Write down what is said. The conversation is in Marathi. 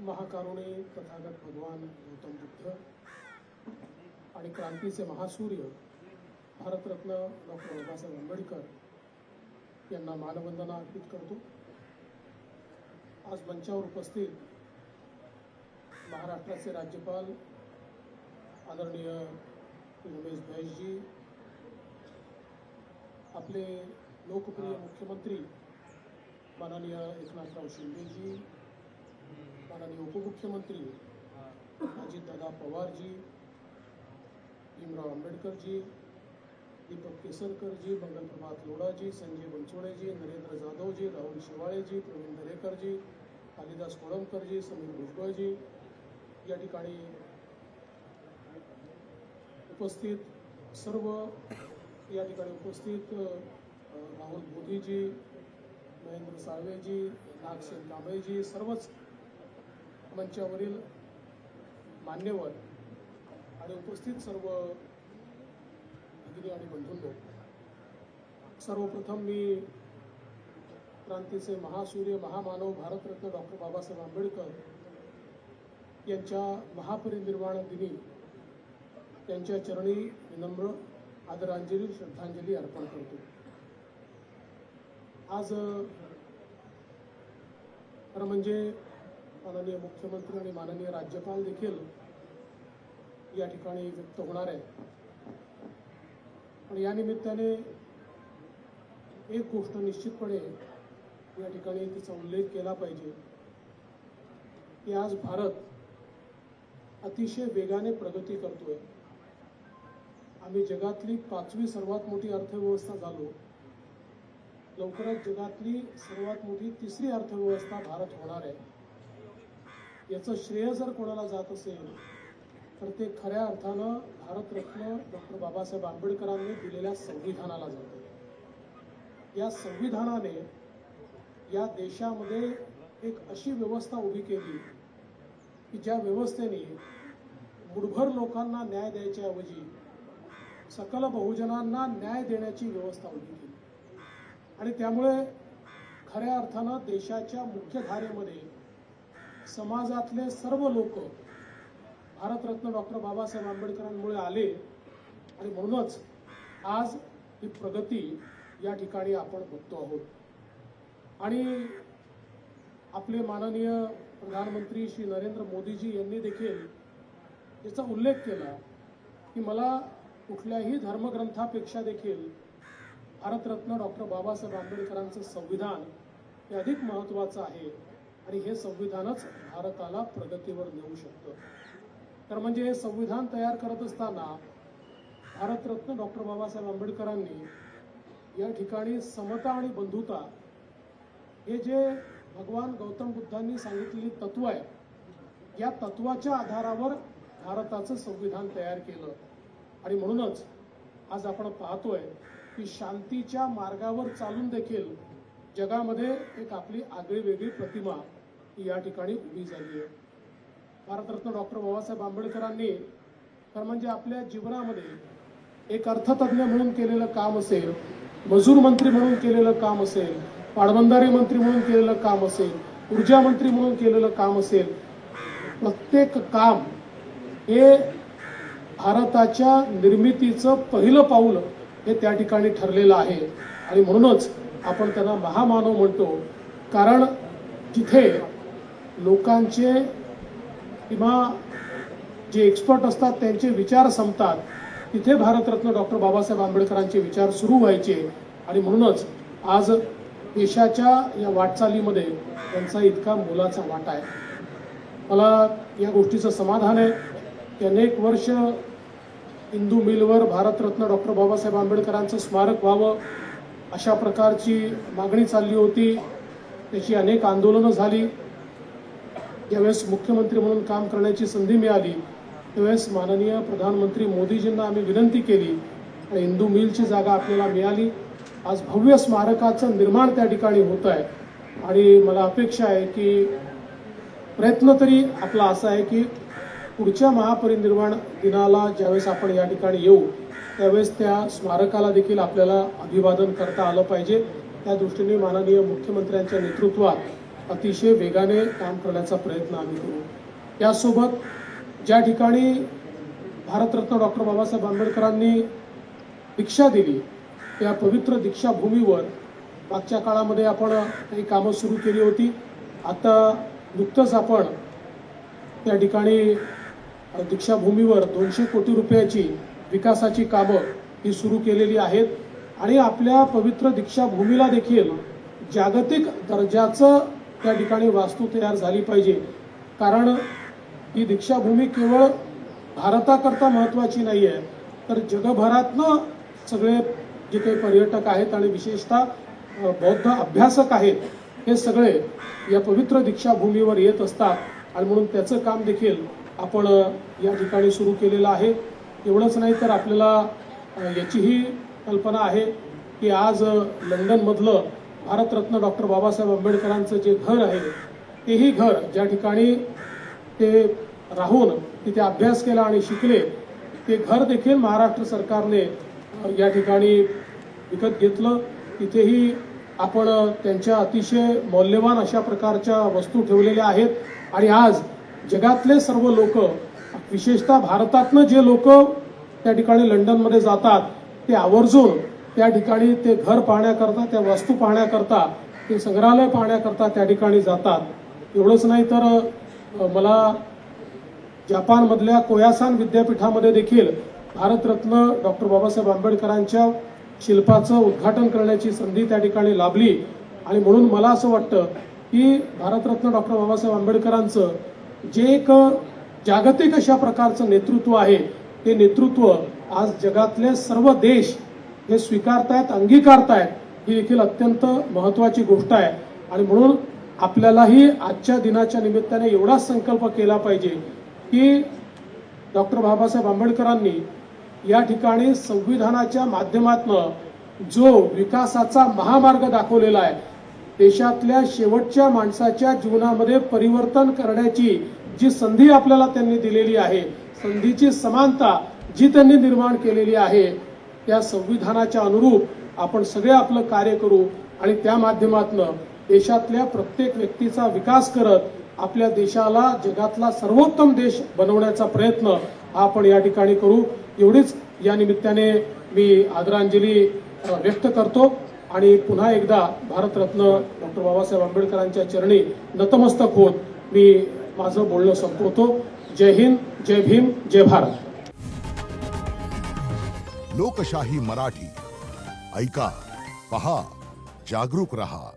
महाकारुणी तथागत भगवान गौतम बुद्ध आणि क्रांतीचे महासूर्य भारतरत्न डॉक्टर बाबासाहेब आंबेडकर यांना मानवंदना अर्पित करतो। आज मंचावर उपस्थित महाराष्ट्राचे राज्यपाल आदरणीय उमेश बैसजी, आपले लोकप्रिय मुख्यमंत्री माननीय एकनाथराव शिंदेजी, माननीय उपमुख्यमंत्री अजितदादा पवारजी, भीमराव आंबेडकरजी, दीपक केसरकरजी, मंगलप्रभात लोढाजी, संजय बनसोडेजी, नरेंद्र जाधवजी, राहुल शेवाळेजी, प्रवीण दरेकरजी, कालिदास कोळंबकरजी, समीर भुजबळजी, या ठिकाणी उपस्थित सर्व राहुल मोदीजी, महेंद्र साळवेजी, नागसेन कांबळेजी, सर्वच मंचावरील मान्यवर आणि उपस्थित सर्व भगिनी आणि बंधूंनो, सर्वप्रथम मी क्रांतीचे महासूर्य महामानव भारतरत्न डॉक्टर बाबासाहेब आंबेडकर यांच्या महापरिनिर्वाण दिनी त्यांच्या चरणी विनम्र आदरांजली श्रद्धांजली अर्पण करतो। आज खरं म्हणजे माननीय मुख्यमंत्री आणि माननीय राज्यपाल देखील या ठिकाणी व्यक्त होणार आहे, पण या निमित्ताने एक गोष्ट निश्चितपणे या ठिकाणी तिचा उल्लेख केला पाहिजे की आज भारत अतिशय वेगाने प्रगती करतोय। आम्ही जगातली 5वी सर्वात मोठी अर्थव्यवस्था झालो, लवकरच जगातली सर्वात मोठी 3री अर्थव्यवस्था भारत होणार आहे। याचं श्रेय जर कोणाला जात असेल तर ते खऱ्या अर्थानं भारतरत्न डॉक्टर बाबासाहेब आंबेडकरांनी दिलेल्या संविधानाला जातं। या संविधानाने या देशामध्ये एक अशी व्यवस्था उभी केली की ज्या व्यवस्थेने मुठभर लोकांना न्याय द्यायच्या ऐवजी सकल बहुजनांना न्याय देण्याची व्यवस्था उभी केली आणि त्यामुळे खऱ्या अर्थानं देशाच्या मुख्यधारेमध्ये समाजातले सर्व लोक भारतरत्न डॉक्टर बाबासाहेब आंबेडकरांमुळे आले आणि म्हणूनच आज ही प्रगती या ठिकाणी आपण बघतो आहोत। आणि आपले माननीय प्रधानमंत्री श्री नरेंद्र मोदीजी यांनी देखील याचा उल्लेख केला की मला कुठल्याही धर्मग्रंथापेक्षा देखील भारतरत्न डॉक्टर बाबासाहेब आंबेडकरांचं संविधान हे अधिक महत्त्वाचं आहे आणि हे संविधानच भारताला प्रगतीवर नेऊ शकतं। तर म्हणजे हे संविधान तयार करत असताना भारतरत्न डॉक्टर बाबासाहेब आंबेडकरांनी या ठिकाणी समता आणि बंधुता हे जे भगवान गौतम बुद्धांनी सांगितलेली तत्व आहे, या तत्वाच्या आधारावर भारताचं संविधान तयार केलं आणि म्हणूनच आज आपण पाहतोय की शांतीच्या मार्गावर चालून देखील जगामध्ये एक आपली आगळीवेगळी प्रतिमा या ठिकाणी उभी झाली आहे। भारतरत्न डॉक्टर बाबासाहेब आंबेडकरांनी तर म्हणजे आपल्या जीवनामध्ये एक अर्थतज्ञ म्हणून केलेलं काम असेल, मजूर मंत्री म्हणून केलेलं काम असेल, पाटबंधारे मंत्री म्हणून केलेलं काम असेल, ऊर्जा मंत्री म्हणून केलेलं काम असेल, प्रत्येक काम हे भारताच्या निर्मितीचं पहिलं पाऊल हे त्या ठिकाणी ठरलेलं आहे आणि म्हणूनच आपण त्यांना महामानव म्हणतो। कारण जिथे लोकांचे किंवा जे एक्सपर्ट असतात त्यांचे विचार संपतात, तिथे भारतरत्न डॉक्टर बाबासाहेब आंबेडकरांचे विचार सुरू व्हायचे आणि म्हणूनच आज देशाच्या या वाटचालीमध्ये त्यांचा इतका मोलाचा वाटा आहे। मला या गोष्टीचं समाधान आहे की अनेक वर्ष हिंदू मिलवर भारतरत्न डॉक्टर बाबासाहेब आंबेडकरांचं स्मारक व्हावं अशा प्रकारची मागणी चालली होती, त्याची अनेक आंदोलनं झाली। ज्यावेळेस मुख्यमंत्री म्हणून काम करण्याची संधी मिळाली त्यावेळेस माननीय प्रधानमंत्री मोदीजींना आम्ही विनंती केली आणि हिंदू मिलची जागा आपल्याला मिळाली। आज भव्य स्मारकाचं निर्माण त्या ठिकाणी होत आहे आणि मला अपेक्षा आहे की प्रयत्न तरी आपला असा आहे की पुढच्या महापरिनिर्वाण दिनाला ज्यावेळेस आपण या ठिकाणी येऊ त्यावेळेस त्या स्मारकाला देखील आपल्याला अभिवादन करता आलं पाहिजे। त्या दृष्टीने माननीय मुख्यमंत्र्यांच्या नेतृत्वात अतिशय वेगाने काम करण्याचा प्रयत्न आम्ही करू। यासोबत ज्या ठिकाणी भारतरत्न डॉक्टर बाबासाहेब आंबेडकरांनी दीक्षा दिली त्या पवित्र दीक्षाभूमीवर मागच्या काळामध्ये आपण काही कामं सुरू केली होती। आता नुकतंच आपण त्या ठिकाणी दीक्षाभूमीवर 200 कोटी रुपयाची विकासाची कामं ही सुरू केलेली आहेत आणि आपल्या पवित्र दीक्षाभूमीला देखील जागतिक दर्जाचं त्या ठिकाणी वास्तू तयार झाली पाहिजे। कारण ही दीक्षाभूमी केवळ भारताकरता महत्त्वाची नाही आहे, तर जगभरातनं सगळे जे काही पर्यटक आहेत आणि विशेषतः बौद्ध अभ्यासक आहेत हे सगळे या पवित्र दीक्षाभूमीवर येत असतात आणि म्हणून त्याचं काम देखील आपण या ठिकाणी सुरू केलेलं आहे। एवढंच नाही तर आपल्याला याचीही कल्पना आहे की आज लंडनमधलं भारतरत्न डॉक्टर बाबासाहेब आंबेडकरांचं जे घर आहे तेही घर ज्या ठिकाणी ते राहून तिथे अभ्यास केला आणि शिकले ते घर देखील महाराष्ट्र सरकारने या ठिकाणी विकत घेतलं। तिथेही आपण त्यांच्या अतिशय मौल्यवान अशा प्रकारच्या वस्तू ठेवलेल्या आहेत आणि आज जगातले सर्व लोक विशेषतः भारतातनं जे लोक त्या ठिकाणी लंडनमध्ये जातात ते आवर्जून त्या ठिकाणी ते घर पाहण्याकरता, त्या वस्तू पाहण्याकरता, ते संग्रहालय पाहण्याकरता त्या ठिकाणी जातात। एवढंच नाही तर मला जपानमधल्या कोयासान विद्यापीठामध्ये देखील भारतरत्न डॉक्टर बाबासाहेब आंबेडकरांच्या शिल्पाचं उद्घाटन करण्याची संधी त्या ठिकाणी लाभली आणि म्हणून मला असं वाटतं की भारतरत्न डॉक्टर बाबासाहेब आंबेडकरांचं जे एक जागतिक अशा प्रकारचं नेतृत्व आहे ते नेतृत्व आज जगातले सर्व देश हे स्वीकारतायत, अंगीकारतायत। ही देखील अत्यंत महत्त्वाची गोष्ट आहे आणि म्हणून आपल्यालाही आजच्या दिनाच्या निमित्ताने एवढाच संकल्प केला पाहिजे की डॉक्टर बाबासाहेब आंबेडकरांनी या ठिकाणी संविधानाच्या माध्यमातून जो विकासाचा महामार्ग दाखवलेला आहे, देशातल्या शेवटच्या माणसाच्या जीवनामध्ये परिवर्तन करण्याची जी संधी आपल्याला त्यांनी दिलेली आहे, संधीची समानता जी त्यांनी निर्माण केलेली आहे, त्या संविधानाच्या अनुरूप आपण सगळे आपलं कार्य करू आणि त्या माध्यमातून देशातल्या प्रत्येक व्यक्तीचा विकास करत आपल्या देशाला जगातला सर्वोत्तम देश बनवण्याचा प्रयत्न हा आपण या ठिकाणी करू। एवढीच या निमित्ताने मी आदरांजली व्यक्त करतो आणि पुन्हा एकदा भारतरत्न डॉक्टर बाबासाहेब आंबेडकरांच्या चरणी नतमस्तक होत मी माझं बोलणं संपवतो। जय हिंद, जय भीम, जय भारत। लोकशाही मराठी ऐका, पहा, जागरूक रहा।